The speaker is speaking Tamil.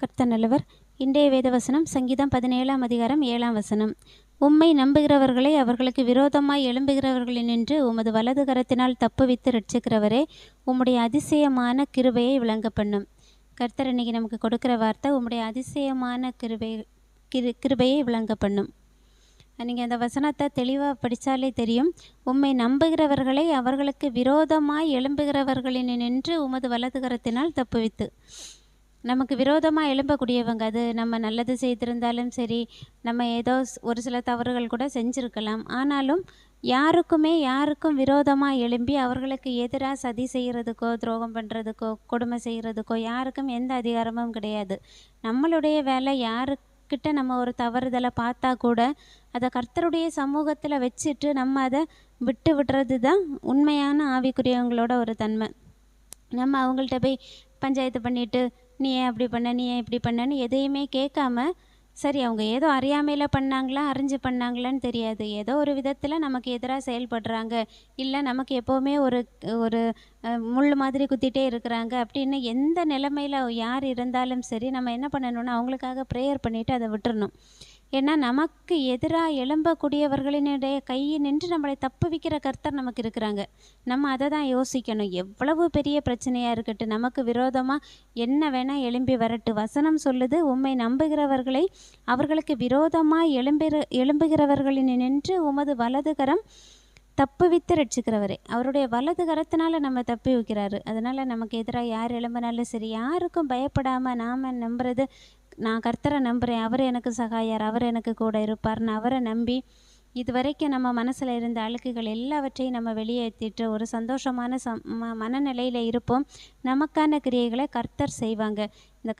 கர்த்தர் நல்லவர். இன்றைய வேதவசனம் சங்கீதம் 17ஆம் அதிகாரம் 7ஆம் வசனம். உம்மை நம்புகிறவர்களை அவர்களுக்கு விரோதமாய் எழும்புகிறவர்களினின்று உமது வலது கரத்தினால் தப்புவித்து ரட்சிக்கிறவரே, உம்முடைய அதிசயமான கிருபையை விளங்க பண்ணும். கர்த்தர் இன்னைக்கு நமக்கு கொடுக்குற வார்த்தை, உம்முடைய அதிசயமான கிருபையை விளங்க பண்ணும். நீங்கள் அந்த வசனத்தை தெளிவாக படித்தாலே தெரியும். உம்மை நம்புகிறவர்களை அவர்களுக்கு விரோதமாய் எழும்புகிறவர்களினின்று உமது வலது கரத்தினால் தப்புவித்து. நமக்கு விரோதமாக எழும்பக்கூடியவங்க, அது நம்ம நல்லது செய்திருந்தாலும் சரி, நம்ம ஏதோ ஒரு சில தவறுகள் கூட செஞ்சுருக்கலாம். ஆனாலும் யாருக்கும் விரோதமாக எழும்பி அவர்களுக்கு எதிராக சதி செய்கிறதுக்கோ, துரோகம் பண்ணுறதுக்கோ, கொடுமை செய்கிறதுக்கோ யாருக்கும் எந்த அதிகாரமும் கிடையாது. நம்மளுடைய வேலை, யாருக்கிட்ட நம்ம ஒரு தவறுதலை பார்த்தா கூட அதை கர்த்தருடைய சமூகத்தில் வச்சுட்டு நம்ம அதை விட்டு விடுறது தான் உண்மையான ஆவிக்குரியவங்களோட ஒரு தன்மை. நம்ம அவங்கள்ட்ட போய் பஞ்சாயத்து பண்ணிவிட்டு, நீ ஏன் அப்படி பண்ண, நீ ஏன் இப்படி பண்ணன்னு எதையுமே கேட்காம, சரி அவங்க ஏதோ அறியாமையில் பண்ணாங்களா, அறிஞ்சு பண்ணாங்களான்னு தெரியாது, ஏதோ ஒரு விதத்தில் நமக்கு எதிராக செயல்படுறாங்க, இல்லை நமக்கு எப்போவுமே ஒரு ஒரு முள் மாதிரி குத்திட்டே இருக்கிறாங்க அப்படின்னு எந்த நிலைமையில் யார் இருந்தாலும் சரி, நம்ம என்ன பண்ணணும்னா அவங்களுக்காக ப்ரேயர் பண்ணிவிட்டு அதை விட்டுறணும். ஏன்னா நமக்கு எதிராக எழும்பக்கூடியவர்களினுடைய கையை நின்று நம்மளை தப்புவிக்கிற கர்த்தர் நமக்கு இருக்கிறாங்க. நம்ம அதை தான் யோசிக்கணும். எவ்வளவு பெரிய பிரச்சனையாக இருக்கட்டும், நமக்கு விரோதமாக என்ன வேணால் எழும்பி வரட்டு. வசனம் சொல்லுது, உம்மை நம்புகிறவர்களை அவர்களுக்கு விரோதமாக எழும்புகிறவர்களின் நின்று உமது வலது கரம் தப்புவித்து ரட்சிக்கிறவரே. அவருடைய வலது கரத்தினால நம்ம தப்பி வைக்கிறாரு. அதனால் நமக்கு எதிராக யார் எழும்பினாலும் சரி, யாருக்கும் பயப்படாமல் நாம் நம்புறது, நான் கர்த்தரை நம்புகிறேன், அவர் எனக்கு சகாயார், அவர் எனக்கு கூட இருப்பார்னு அவரை நம்பி இதுவரைக்கும் நம்ம மனசில் இருந்த அழுக்குகள் எல்லாவற்றையும் நம்ம வெளியேற்றிட்டு ஒரு சந்தோஷமான மனநிலையில் இருப்போம். நமக்கான கிரியைகளை கர்த்தர் செய்வாங்க. இந்த